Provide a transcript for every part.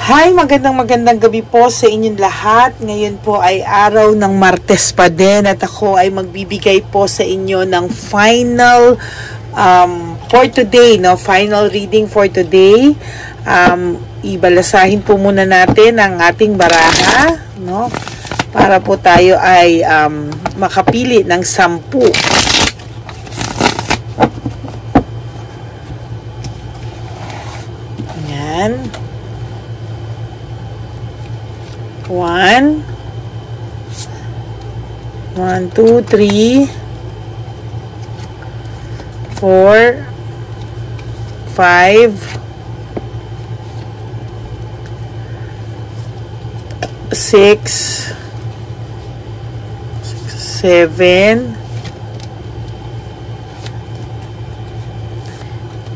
Hi, magandang gabi po sa inyong lahat. Ngayon po ay araw ng Martes pa din at ako ay magbibigay po sa inyo ng final for today, no? Final reading for today. Ibalasahin po muna natin ang ating baraha, no? Para po tayo ay makapili ng 10. Yan. 1, 2, 3, 4, 5, 6, 7,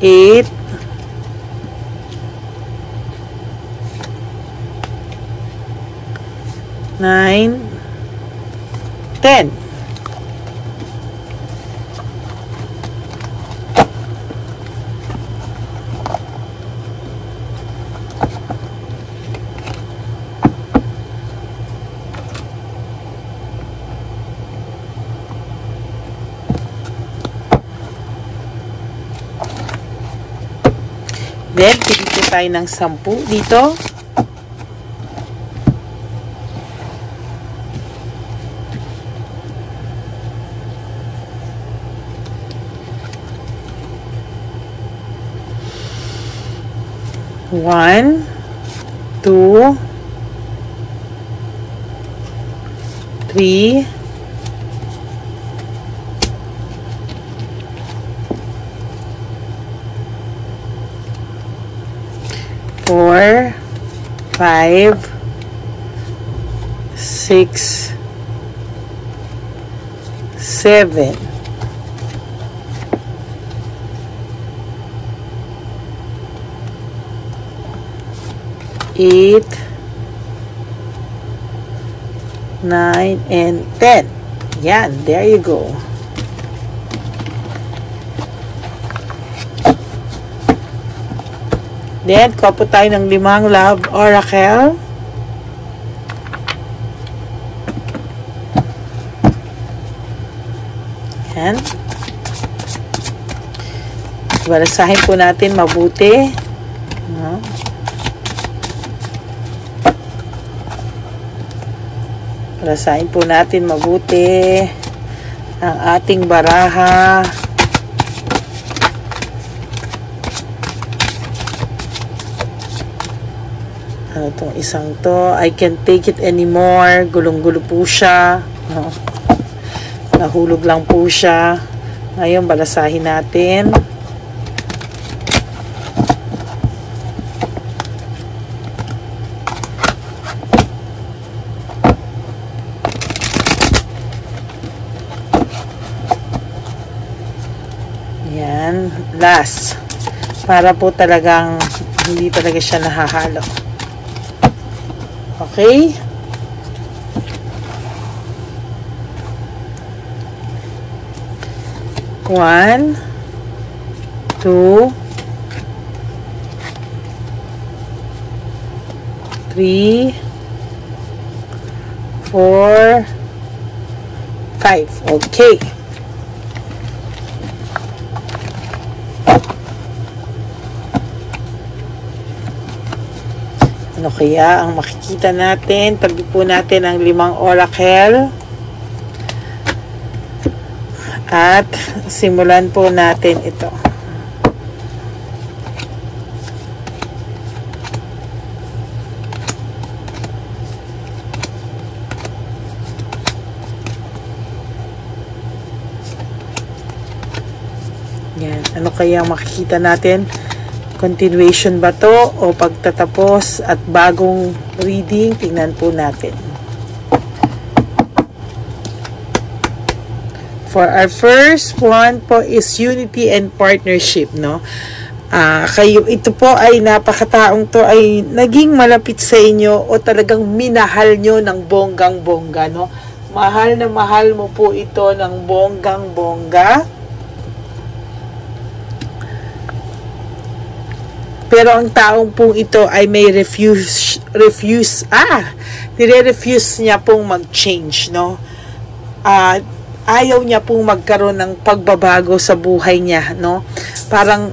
8, 9, 10. Then, pili tayo ng 10 dito. One, 2, 3, 4, 5, 6, 7, 8, 9, and 10. Yan, there you go. Then, kuha po tayo ng 5 love oracle. Yan. Balasahin po natin mabuti. No? Balasahin po natin mabuti ang ating baraha. Ano tong isang to? I can't take it anymore. Gulong-gulo po siya. No? Nahulog lang po siya. Ngayon, balasahin natin. Yan. Last. Para po talagang hindi talaga siya nahahalo. Okay? One, 2, 3, 4, 5. Okay. Ano kaya ang makikita natin? Tabi po natin ang 5 oracle. At simulan po natin ito. Yan. Ano kaya ang makikita natin? Continuation ba to o pagtatapos at bagong reading? Tingnan po natin. For our first one po is unity and partnership, no? Ito po ay napakataong to ay naging malapit sa inyo o talagang minahal nyo ng bonggang-bongga, no? Mahal na mahal mo po ito ng bonggang-bongga. Pero ang taong pong ito ay may nire-refuse niya pong mag-change, no? Ayaw niya pong magkaroon ng pagbabago sa buhay niya, no? Parang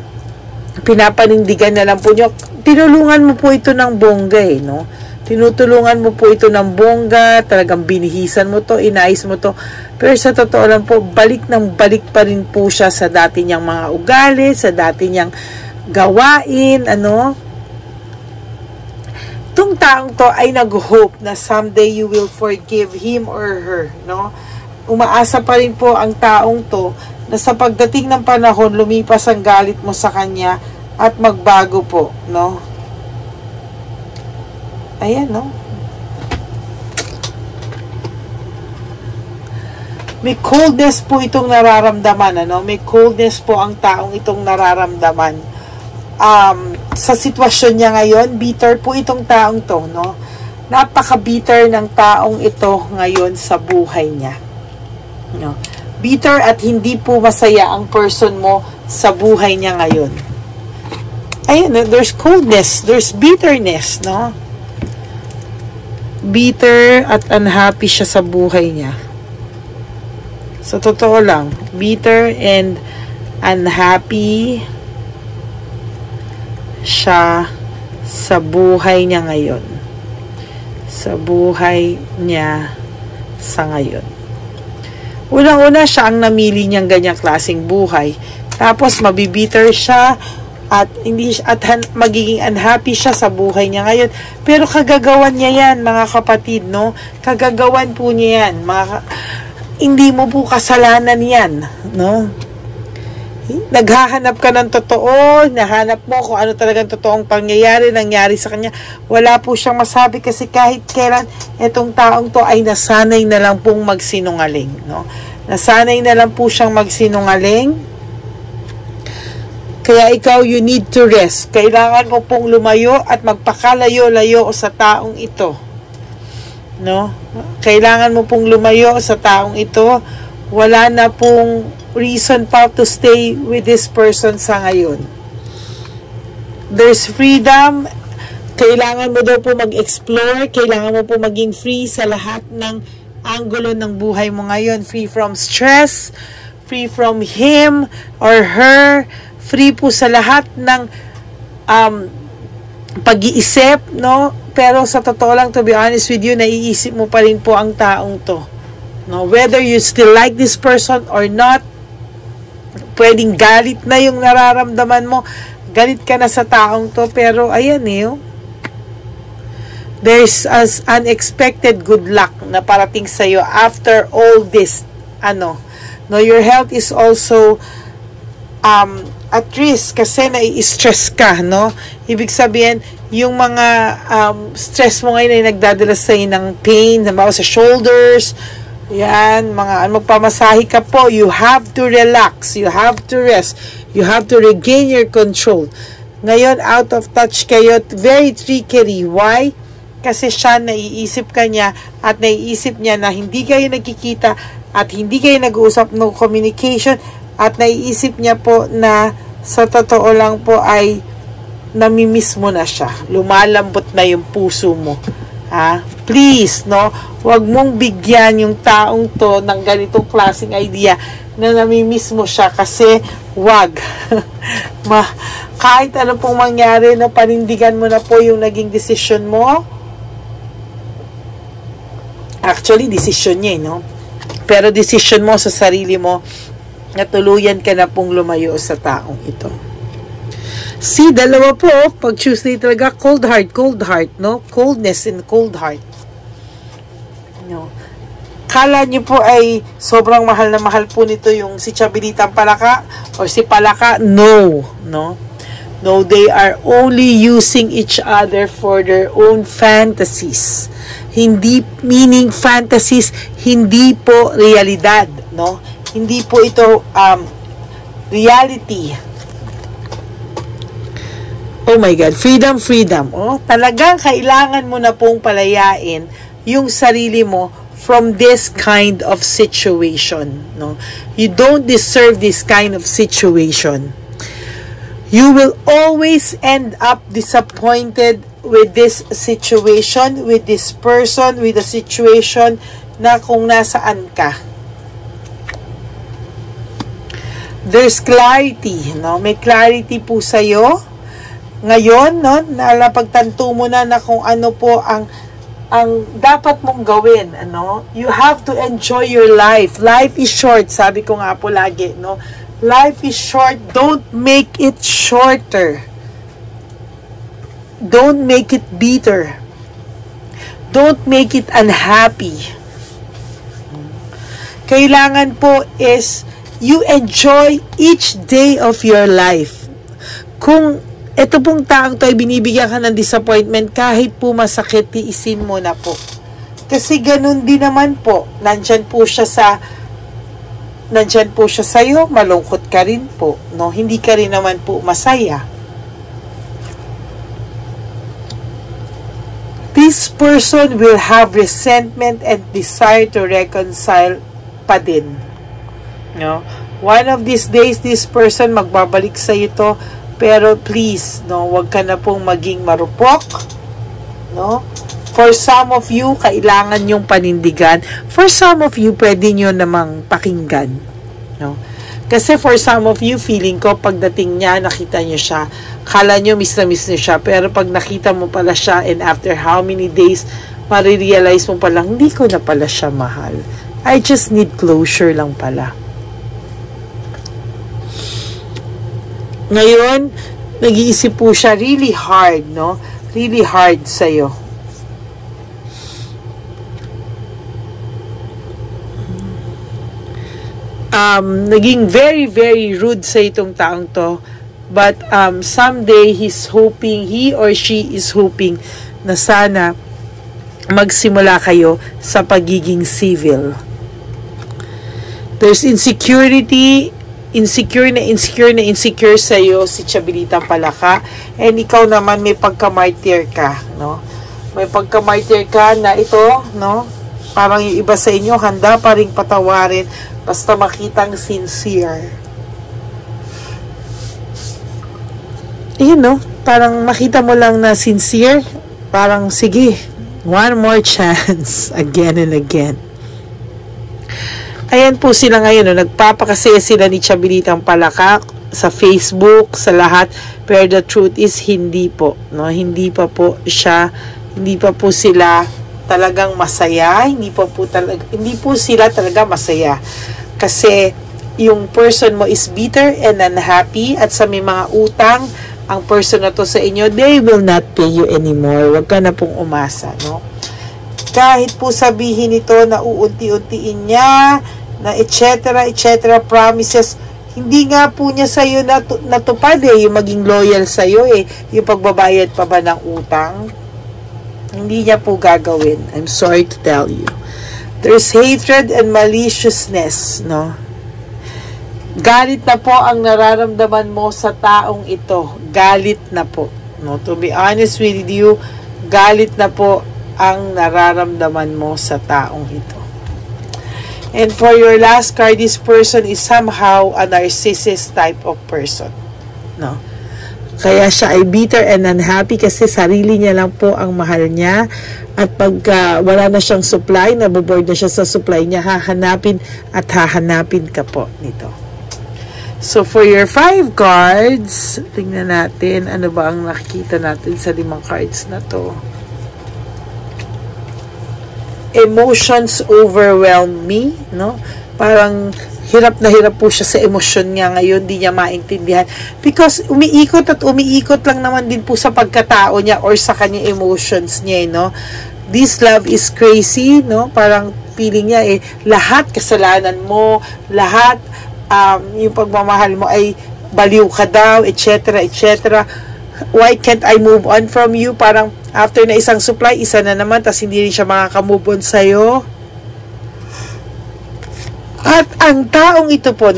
pinapanindigan na lang po niyo. Tinulungan mo po ito ng bongga, no? Tinutulungan mo po ito ng bongga, talagang binihisan mo to, inayos mo to. Pero sa totoo lang po, balik pa rin po siya sa dati niyang mga ugali, sa dati niyang gawain, ano? Itong taong to ay nag-hope na someday you will forgive him or her, no? Umaasa pa rin po ang taong to na sa pagdating ng panahon, lumipas ang galit mo sa kanya at magbago po, no? Ayan, no? May coldness po itong nararamdaman, ano? May coldness po ang taong itong nararamdaman. Sa sitwasyon niya ngayon, bitter po itong taong to, no? Napaka-bitter ng taong ito ngayon sa buhay niya. No? Bitter at hindi po masaya ang person mo sa buhay niya ngayon. Ayun, there's coldness, there's bitterness, no? Bitter at unhappy siya sa buhay niya. Sa totoo lang, bitter and unhappy siya sa buhay niya ngayon. Sa buhay niya sa ngayon. Unang-una siya ang namili niyang ganyang klaseng buhay. Tapos mabibitter siya at magiging unhappy siya sa buhay niya ngayon. Pero kagagawan niya yan, mga kapatid, no? Kagagawan po niya yan. Hindi mo po kasalanan yan, no? Naghahanap ka ng totoo, nahanap mo kung ano talagang totoong nangyari sa kanya. Wala po siyang masabi kasi kahit kailan itong taong to ay nasanay na lang pong magsinungaling, no? Nasanay na lang po siyang magsinungaling. Kaya ikaw, you need to rest. Kailangan mo pong lumayo at magpakalayo-layo sa taong ito. No? Kailangan mo pong lumayo sa taong ito. Wala na pong reason pa to stay with this person sa ngayon. There's freedom. Kailangan mo daw po mag-explore. Kailangan mo po maging free sa lahat ng anggulo ng buhay mo ngayon. Free from stress. Free from him or her. Free po sa lahat ng pag-iisip, no? Pero sa totoo lang, to be honest with you, naiisip mo pa rin po ang taong to. No? Whether you still like this person or not, pwedeng galit na yung nararamdaman mo. Galit ka na sa taong to, pero ayan there's as unexpected good luck na parating sa'yo after all this. No, your health is also at risk kasi nai-stress ka, no? Ibig sabihin, yung mga stress mo ngayon ay nagdadala sa'yo ng pain, sa shoulders, yan, magpamasahe ka po, you have to relax, you have to rest, you have to regain your control. Ngayon, out of touch kayo, very trickery. Why? Kasi siya, naiisip ka niya at naiisip niya na hindi kayo nagkikita at hindi kayo nag-uusap, no communication, at naiisip niya po na sa totoo lang po ay namimiss mo na siya. Lumalambot na yung puso mo. Please, no? Huwag mong bigyan yung taong to ng ganitong klaseng idea na namimiss mo siya kasi wag. Kahit ano pong mangyari na panindigan mo na po yung naging decision mo. Actually, decision niya, no? Pero decision mo sa sarili mo na tuluyan ka na pong lumayo sa taong ito. See, dalawa po, pag Tuesday talaga, cold heart, no? Coldness and cold heart. No. Kala nyo po ay sobrang mahal na mahal po nito yung si Chabelitang Palaka or si Palaka? No, no. No, they are only using each other for their own fantasies. Hindi, meaning fantasies, hindi po realidad, no? Hindi po ito reality. Oh my God, freedom. Oh, talagang kailangan mo na pong palayain yung sarili mo from this kind of situation, no? You don't deserve this kind of situation. You will always end up disappointed with this situation, with this person, with the situation na kung nasaan ka. There's clarity, no? May clarity po sa'yo. Ngayon, no? Nalapagtanto mo na kung ano po ang dapat mong gawin, ano? You have to enjoy your life. Life is short, sabi ko nga po lagi, no? Life is short. Don't make it shorter. Don't make it bitter. Don't make it unhappy. Kailangan po is you enjoy each day of your life. Kung ito pong taong to ay binibigyan ka ng disappointment, kahit po masakit, tiisin mo na po. Kasi ganun din naman po. Nandyan po siya sa'yo, malungkot ka rin po. No? Hindi ka rin naman po masaya. This person will have resentment and desire to reconcile pa din. No? One of these days, this person magbabalik sa ito, pero please, no, wag ka na pong maging marupok. No? For some of you, kailangan yung panindigan. For some of you, pwede nyo namang pakinggan. No? Kasi for some of you, feeling ko, pagdating niya, nakita nyo siya, kala nyo miss na miss nyo siya, pero pag nakita mo pala siya, and after how many days, marirealize mo pala, hindi ko na pala siya mahal. I just need closure lang pala. Ngayon, nag-iisip po siya really hard, no? Really hard sa'yo. Naging very, very rude sa itong taong to. But someday, he or she is hoping na sana magsimula kayo sa pagiging civil. There's insecurity, insecure sa'yo si Chabelitang Palaka, and ikaw naman may pagka-martyr ka, no? May pagka-martyr ka na ito, no? Parang yung iba sa inyo, handa pa rin patawarin basta makitang sincere. Yun, no? Parang makita mo lang na sincere, parang sige, one more chance, again and again. Ayan po sila ngayon, no? Nagpapakasaya sila ni Chabelitang Palaka sa Facebook, sa lahat, pero the truth is, hindi po, no? Hindi pa po sila talagang masaya, hindi po sila talaga masaya. Kasi yung person mo is bitter and unhappy, at sa may mga utang, ang person na to sa inyo, they will not pay you anymore. Huwag ka na pong umasa, no? Kahit po sabihin ito na uunti-untiin niya, na etc. promises, hindi nga po niya sa'yo natupad yung maging loyal sa'yo yung pagbabayad pa ba ng utang. Hindi niya po gagawin. I'm sorry to tell you. There's hatred and maliciousness, no? Galit na po ang nararamdaman mo sa taong ito. Galit na po. No? To be honest with you, galit na po ang nararamdaman mo sa taong ito. And for your last card, this person is somehow a narcissist type of person. No? Kaya siya ay bitter and unhappy kasi sarili niya lang po ang mahal niya. At pag wala na siyang supply, naboboard na siya sa supply niya, hahanapin ka po nito. So for your 5 cards, tingnan natin ano ba ang nakikita natin sa 5 cards na to. Emotions overwhelm me, no? Parang hirap na hirap po siya sa emosyon niya ngayon, di niya maintindihan. Because umiikot lang naman din po sa pagkatao niya or sa kanyang emotions niya, no? This love is crazy, no? Parang feeling niya lahat kasalanan mo, lahat yung pagmamahal mo ay baliw ka daw, etc. Why can't I move on from you? Parang after na isang supply, isa na naman, tas hindi rin siya makaka-move on sa'yo. At ang taong ito po,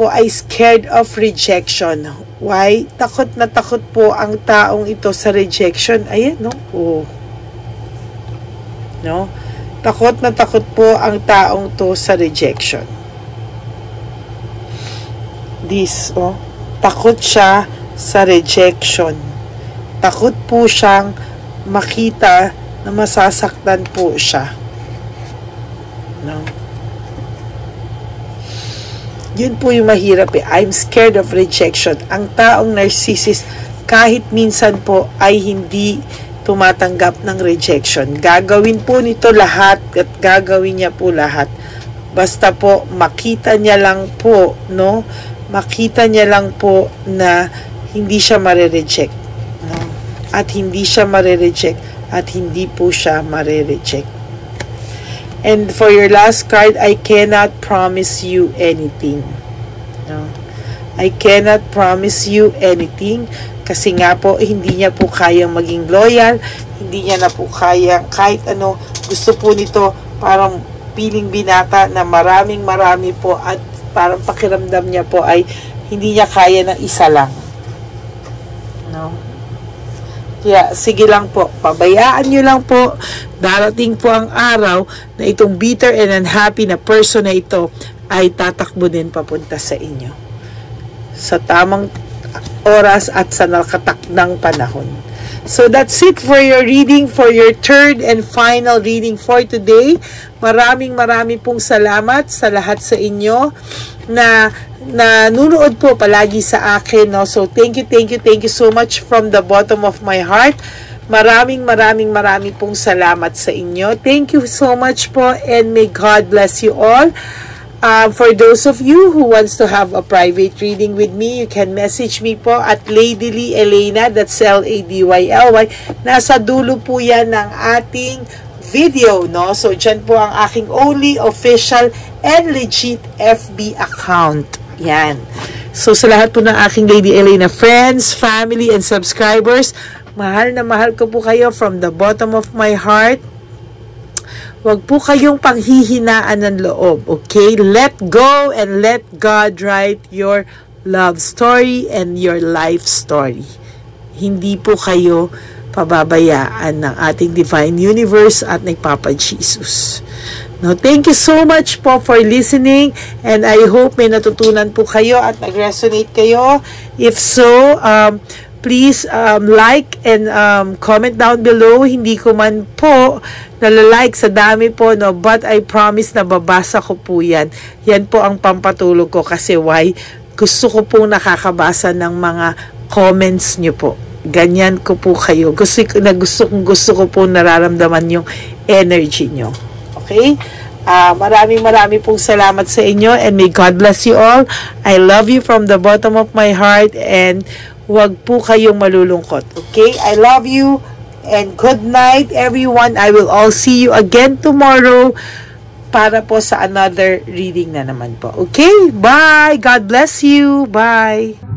ay scared of rejection. Why? Takot na takot po ang taong ito sa rejection. Ayan, no? Oh. No? Takot na takot po ang taong to sa rejection. This, oh. takot siya sa rejection. Takot po siyang makita na masasaktan po siya. No? Yun po yung mahirap eh. I'm scared of rejection. Ang taong narcissist, kahit minsan po ay hindi tumatanggap ng rejection. Gagawin po nito lahat at gagawin niya po lahat. Basta po makita niya lang po, no? Makita niya lang po na hindi siya mare-reject, no? At hindi siya mare-reject at hindi po siya mare-reject. And for your last card, I cannot promise you anything. No? I cannot promise you anything kasi nga po hindi niya po kayang maging loyal, hindi niya na po kayang kahit ano. Gusto po nito parang piling binata na marami po at parang pakiramdam niya po ay hindi niya kaya ng isa lang. No? Kaya sige lang po, pabayaan nyo lang po. Darating po ang araw na itong bitter and unhappy na person na ito ay tatakbo din papunta sa inyo sa tamang oras at sa nakatakdang panahon. So that's it for your reading, for your third and final reading for today. Maraming pong salamat sa lahat sa inyo na nanunood po palagi sa akin, no? So thank you so much from the bottom of my heart. Maraming pong salamat sa inyo. Thank you so much po, and may God bless you all. For those of you who wants to have a private reading with me, you can message me po at Ladyly Elena, that's Ladyly. Nasa dulo po yan ng ating video, no? So, dyan po ang aking only official and legit FB account. Yan. So, sa lahat po ng aking Lady Elena friends, family, and subscribers, mahal na mahal ko po kayo from the bottom of my heart. Huwag po kayong panghihinaan ng loob, okay? Let go and let God write your love story and your life story. Hindi po kayo pababayaan ng ating Divine Universe at ng Papa Jesus. No, thank you so much po for listening, and I hope may natutunan po kayo at nag-resonate kayo. If so, please like and comment down below. Hindi ko man po nalalike sa dami po, no, but I promise na babasa ko po yan. Yan po ang pampatulog ko kasi why? Gusto ko po nakakabasa ng mga comments nyo po. Ganyan ko po kayo. Gusto ko po nararamdaman yung energy nyo. Okay? Maraming pong salamat sa inyo, and may God bless you all. I love you from the bottom of my heart, and huwag po kayong malulungkot. Okay? I love you, and good night, everyone. I will all see you again tomorrow para po sa another reading na naman po. Okay? Bye! God bless you! Bye!